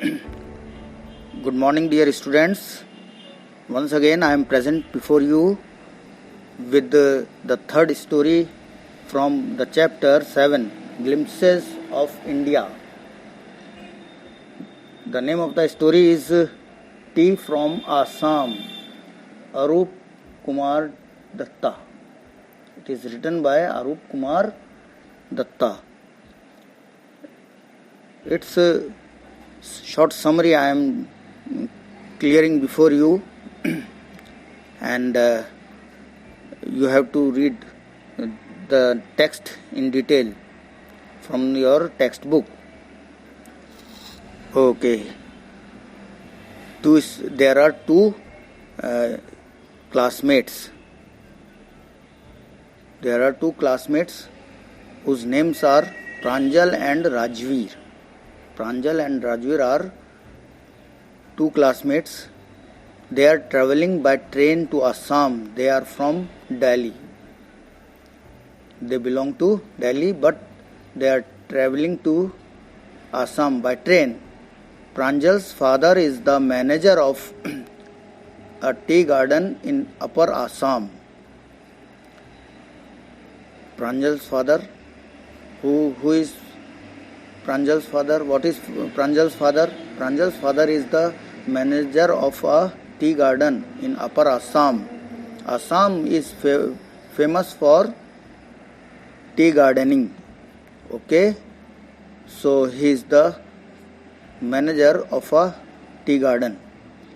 Good morning, dear students. Once again, I am present before you with the third story from the chapter 7, Glimpses of India. The name of the story is Tea from Assam, Arup Kumar Datta. It is written by Arup Kumar Datta. Its short summary I am clearing before you, and you have to read the text in detail from your textbook. Okay. There are two classmates. There are two classmates whose names are Pranjal and Rajveer. Pranjal and Rajveer are two classmates. They are traveling by train to Assam. They are from Delhi. They belong to Delhi, but they are traveling to Assam by train. Pranjal's father is the manager of a tea garden in Upper Assam. Pranjal's father, who is Pranjal's father? What is Pranjal's father? Pranjal's father is the manager of a tea garden in Upper Assam. Assam is famous for tea gardening. Okay, so he is the manager of a tea garden.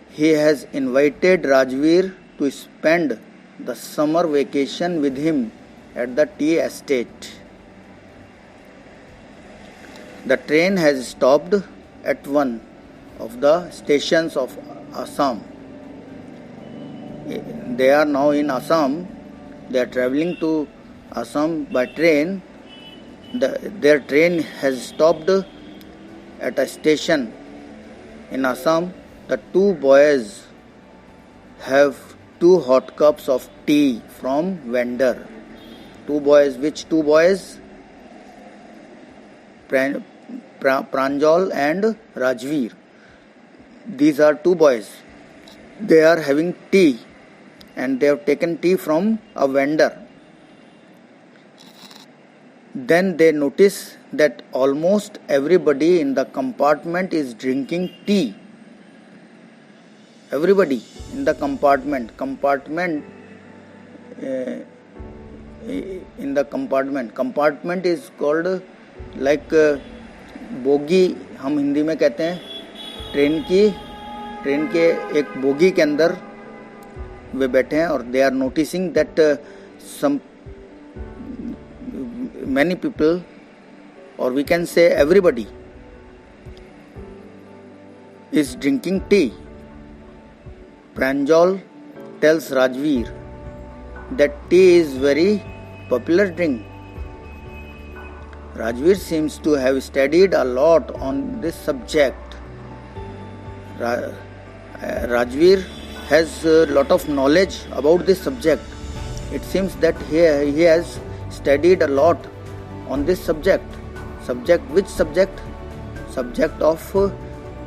He has invited Rajveer to spend the summer vacation with him at the tea estate. The train has stopped at one of the stations of Assam. They are now in Assam. They are traveling to Assam by train. Their train has stopped at a station in Assam. The two boys have 2 hot cups of tea from vendor. Two boys. Which two boys? Pranjal and Rajveer. These are two boys. They are having tea, and they have taken tea from a vendor. Then they notice that almost everybody in the compartment is drinking tea. Everybody in the compartment is called like bogie हम हिंदी में कहते हैं. Train के एक bogie के अंदर वे बैठे हैं, और they are noticing that some many people, or we can say everybody, is drinking tea. Pranjal tells Rajveer that tea is very popular drink. Rajveer seems to have studied a lot on this subject. Rajveer has a lot of knowledge about this subject. It seems that he has studied a lot on this subject. Which subject? Subject of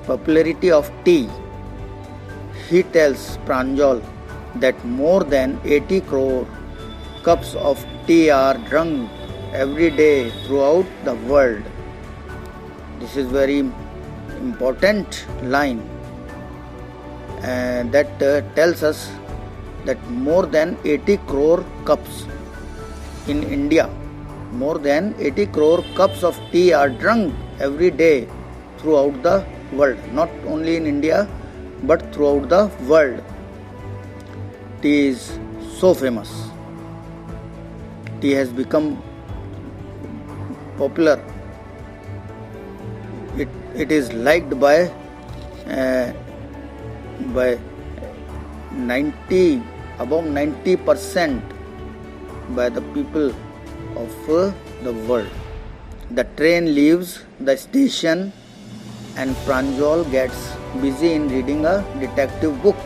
popularity of tea. He tells Pranjal that more than 80 crore cups of tea are drunk every day throughout the world. This is very important line that tells us that more than 80 crore cups in India, more than 80 crore cups of tea are drunk every day throughout the world. Not only in India, but throughout the world. Tea is so famous. Tea has become popular. It is liked by 90% by the people of the world. The train leaves the station and Pranjal gets busy in reading a detective book.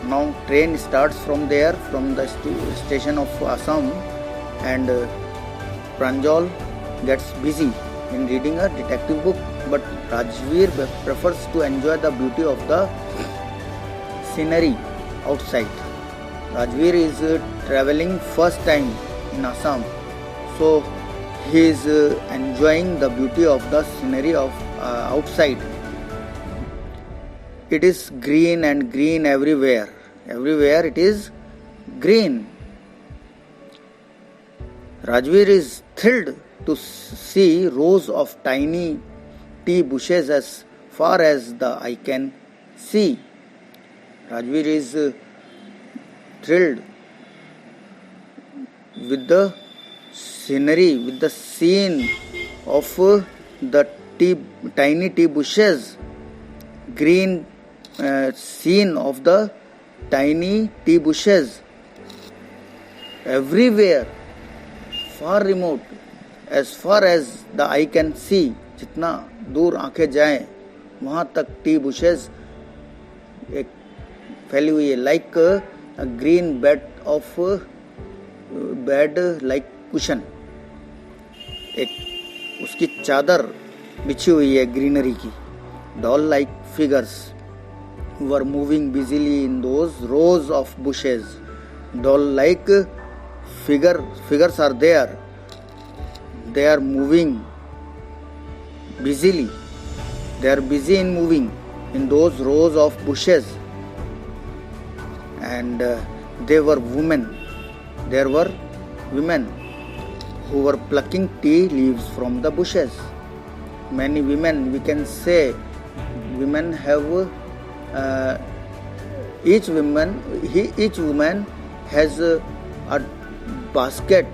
Now train starts from there, from the station of Assam, and Pranjal gets busy in reading a detective book. but Rajveer prefers to enjoy the beauty of the scenery outside. Rajveer is traveling first time in Assam, so he is enjoying the beauty of the scenery of outside. It is green and green everywhere. Everywhere it is green. Rajveer is thrilled to see rows of tiny tea bushes as far as the eye can see. Rajveer is thrilled with the scenery, with the scene of the tiny tea bushes, green scene of the tiny tea bushes everywhere, far remote, as far as the eye can see. जितना दूर आंखें जाएं वहां तक T bushes एक फैली हुई है, like a green bed like cushion. एक उसकी चादर बिछी हुई है ग्रीनरी की. Doll like figures were moving busily in those rows of bushes. Doll like figures are there. They are moving busily. They are busy in moving in those rows of bushes. And there were women who were plucking tea leaves from the bushes. Many women, we can say, women have each woman has a basket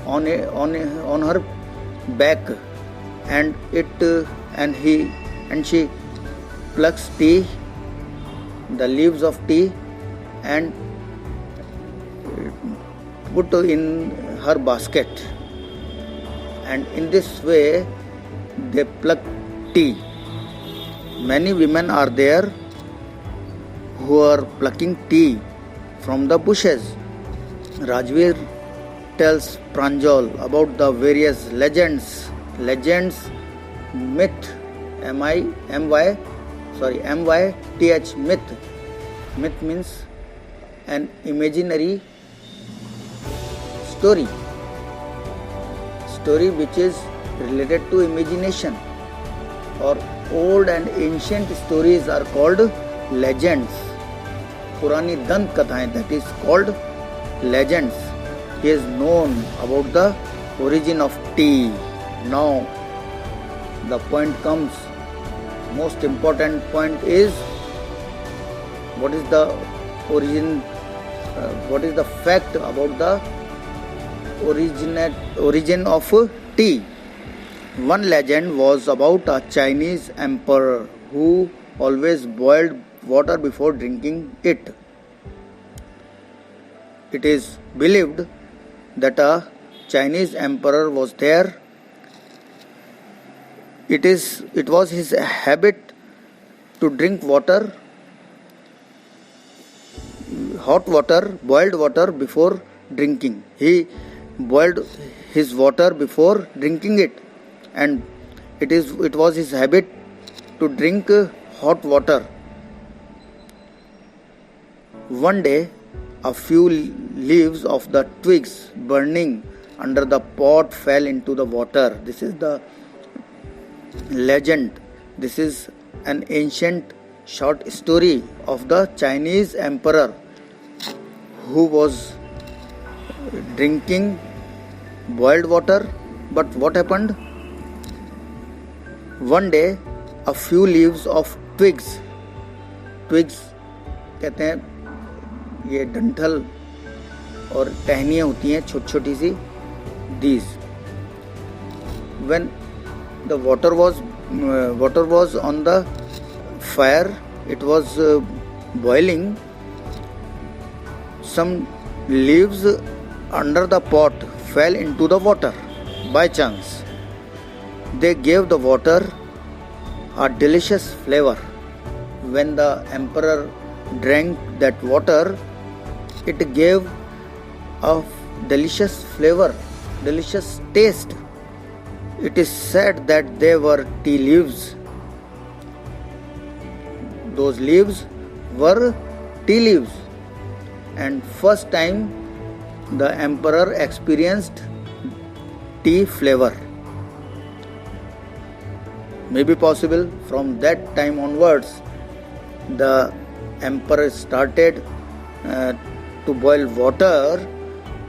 on her back, and she plucks tea, the leaves of tea, and put in her basket, and in this way they pluck tea. Many women are there who are plucking tea from the bushes. Rajveer tells Pranjal about the various legends, myth, M-Y-T-H, myth. Myth means an imaginary story which is related to imagination, or old and ancient stories are called legends. Purani Dant Kathaएं, that is called legends. He is known about the origin of tea. Now the point comes, most important point is, what is the origin, what is the fact about the origin of tea. One legend was about a Chinese emperor who always boiled water before drinking it. It is believed that a Chinese emperor was there. It was his habit to drink water, hot water, boiled water before drinking. He boiled his water before drinking it, and it was his habit to drink hot water. One day, a few leaves of the twigs burning under the pot fell into the water. This is the legend. This is an ancient short story of the Chinese emperor who was drinking boiled water. But what happened? One day, a few leaves of twigs कहते हैं ये डंठल और टहनियाँ होती हैं छोटी छोटी सी. These, when the water was on the fire, it was boiling. Some leaves under the pot fell into the water by chance. They gave the water a delicious flavor. When the emperor drank that water, it gave a delicious flavor, delicious taste. It is said that they were tea leaves those leaves were tea leaves, and first time the emperor experienced tea flavor. Maybe possible from that time onwards the emperor started to boil water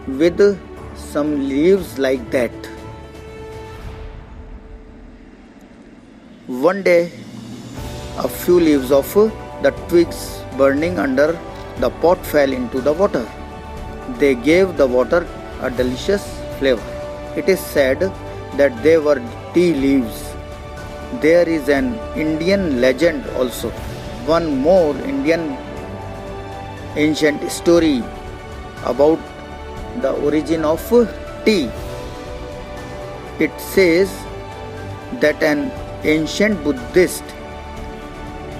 with some leaves like that. One day a few leaves of the twigs burning under the pot fell into the water. They gave the water a delicious flavor. It is said that they were tea leaves. There is an Indian legend also. One more Indian ancient story about the origin of tea. It says that an ancient Buddhist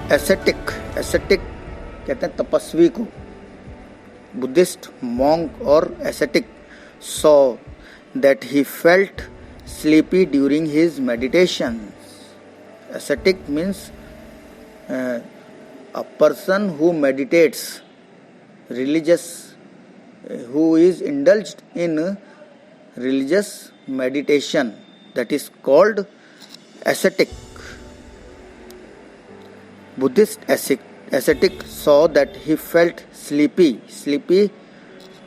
ascetic कहते हैं तपस्वी को, Buddhist monk or ascetic, saw that he felt sleepy during his meditations. Ascetic means a person who meditates, religious, who is indulged in religious meditation, that is called ascetic. Buddhist ascetic saw that he felt sleepy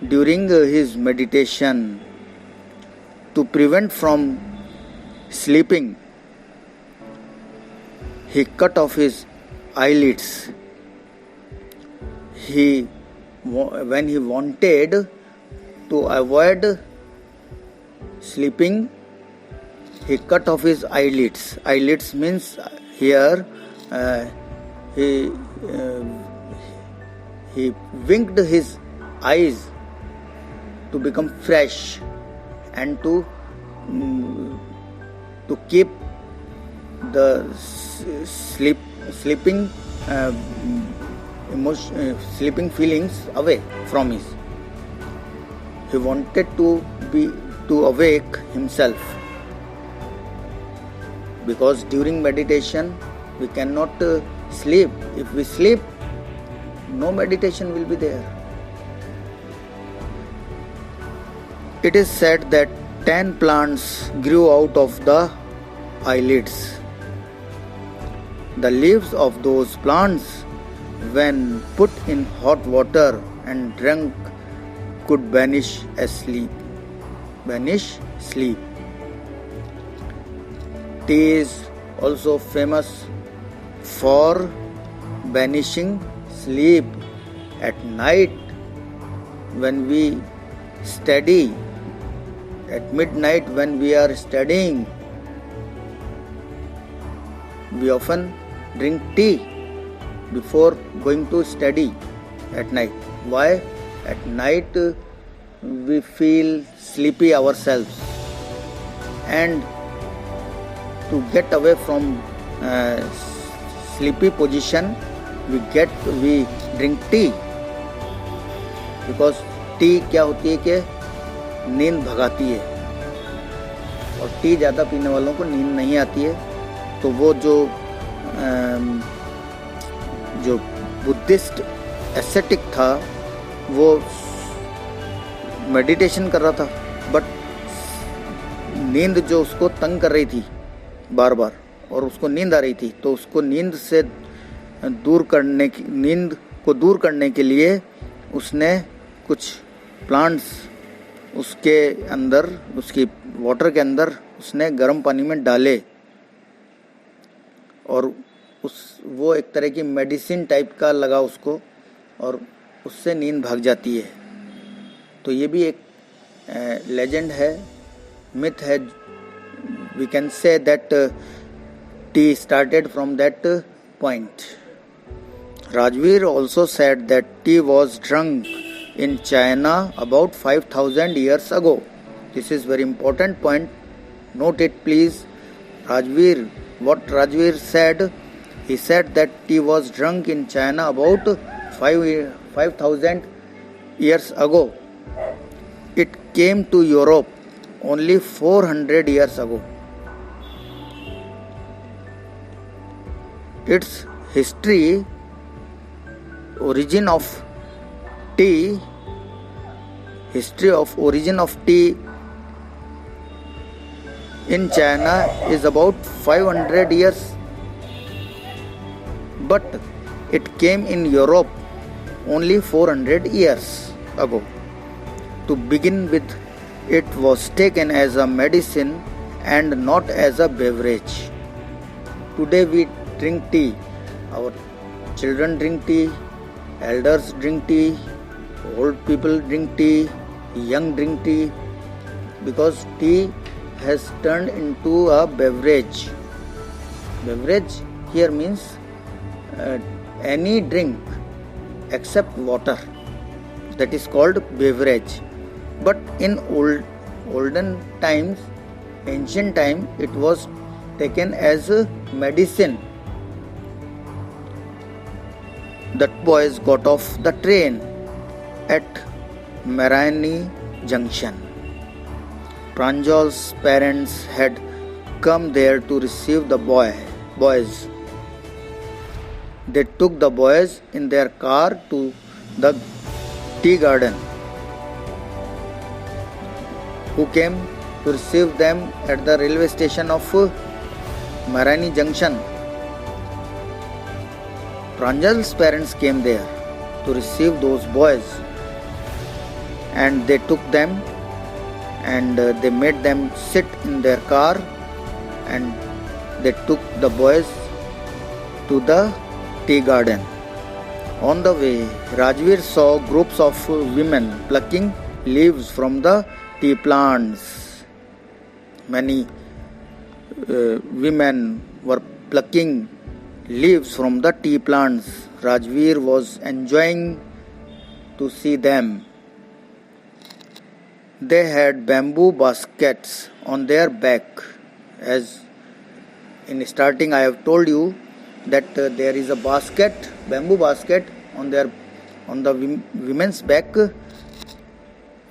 during his meditation. To prevent from sleeping, he cut off his eyelids. When he wanted to avoid sleeping, he cut off his eyelids. Eyelids means here he winked his eyes to become fresh and to keep the sleeping feelings away from his. He wanted to awake himself, because during meditation we cannot sleep. If we sleep, no meditation will be there. It is said that 10 plants grew out of the eyelids. The leaves of those plants, when put in hot water and drunk, could banish sleep. Tea is also famous for banishing sleep. At night, when we study, at midnight when we are studying, we often drink tea before going to study at night. Why? At night we feel sleepy ourselves, and to get away from sleepy position we drink tea, because T क्या होती है कि नींद भगाती है, और T ज़्यादा पीने वालों को नींद नहीं आती है. तो वो जो बुद्धिस्ट एसेटिक था वो मेडिटेशन कर रहा था, बट नींद जो उसको तंग कर रही थी बार बार और उसको नींद आ रही थी, तो उसको नींद को दूर करने के लिए उसने कुछ प्लांट्स उसके अंदर, उसकी वाटर के अंदर उसने गर्म पानी में डाले, और वो एक तरह की मेडिसिन टाइप का लगा उसको, और उससे नींद भाग जाती है. तो ये भी एक लेजेंड है, मिथ है. We can say that tea started from that point. Rajveer also said that tea was drunk in China about 5,000 years ago. This is very important point. Note it please. What Rajveer said, he said that tea was drunk in China about 5,000 years ago. It came to Europe only 400 years ago. Its history origin of tea, history of origin of tea in China is about 500 years, but it came in Europe only 400 years ago. To begin with, it was taken as a medicine and not as a beverage. Today we drink tea. Our children drink tea, elders drink tea, old people drink tea, young drink tea, because tea has turned into a beverage. Beverage here means any drink except water, that is called beverage. But in olden times, ancient time, it was taken as a medicine. That boys got off the train at Marani Junction. Pranjal's parents had come there to receive the boys. They took the boys in their car to the tea garden. Who came to receive them at the railway station of Marani Junction? Pranjal's parents came there to receive those boys, and they took them and they made them sit in their car, and they took the boys to the tea garden. On the way, Rajveer saw groups of women plucking leaves from the tea plants. Many women were plucking leaves from the tea plants. Rajveer was enjoying to see them. They had bamboo baskets on their back. As in starting I have told you that there is a basket, bamboo basket on the women's back,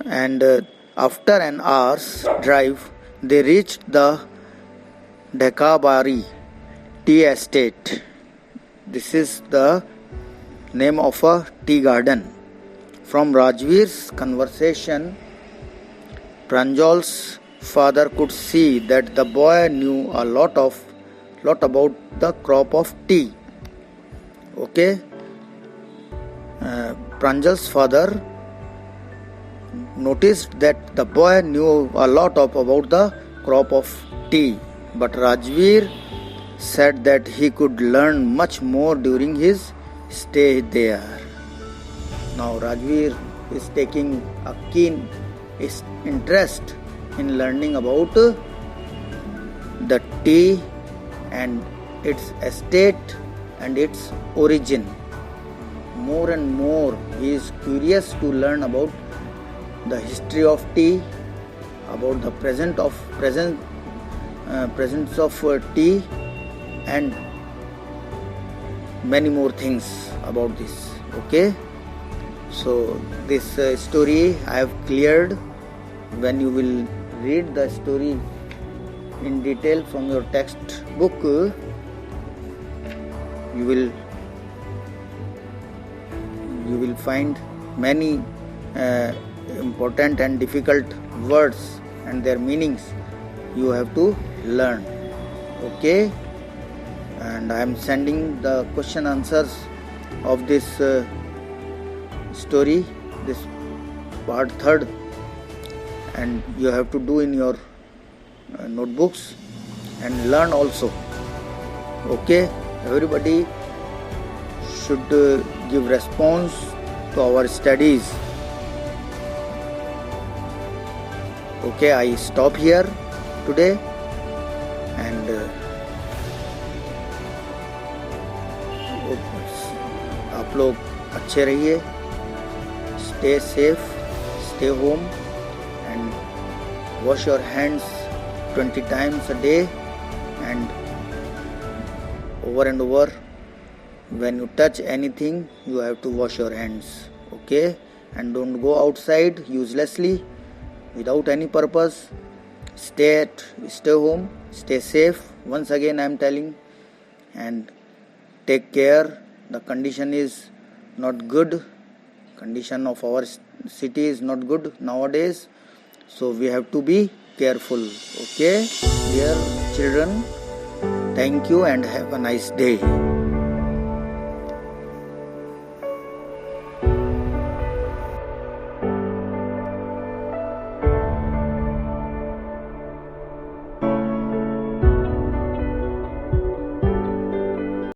and after an hour's drive they reached the Dhekabari tea estate. This is the name of a tea garden. From Rajveer's conversation, Pranjal's father could see that the boy knew a lot about the crop of tea. Okay, Pranjal's father noticed that the boy knew a lot about the crop of tea, but Rajveer said that he could learn much more during his stay there. Now Rajveer is taking a keen interest in learning about the tea and its estate and its origin. More and more he is curious to learn about the history of tea, about the presence of tea, and many more things about this. Okay, so this story I have cleared. When you will read the story in detail from your textbook, you will find many important and difficult words and their meanings you have to learn. Okay, and I am sending the question answers of this story, this part 3rd, and you have to do in your notebooks and learn also. Okay, everybody should give response to our studies. Okay, I stop here today, and आप लोग अच्छे रहिए, stay safe, stay home, and wash your hands 20 times a day, and over. When you touch anything, you have to wash your hands. Okay, and don't go outside uselessly without any purpose. Stay home, stay safe. Once again I am telling, and take care. The condition is not good. Condition of our city is not good nowadays, so we have to be careful. Okay, dear children, thank you and have a nice day.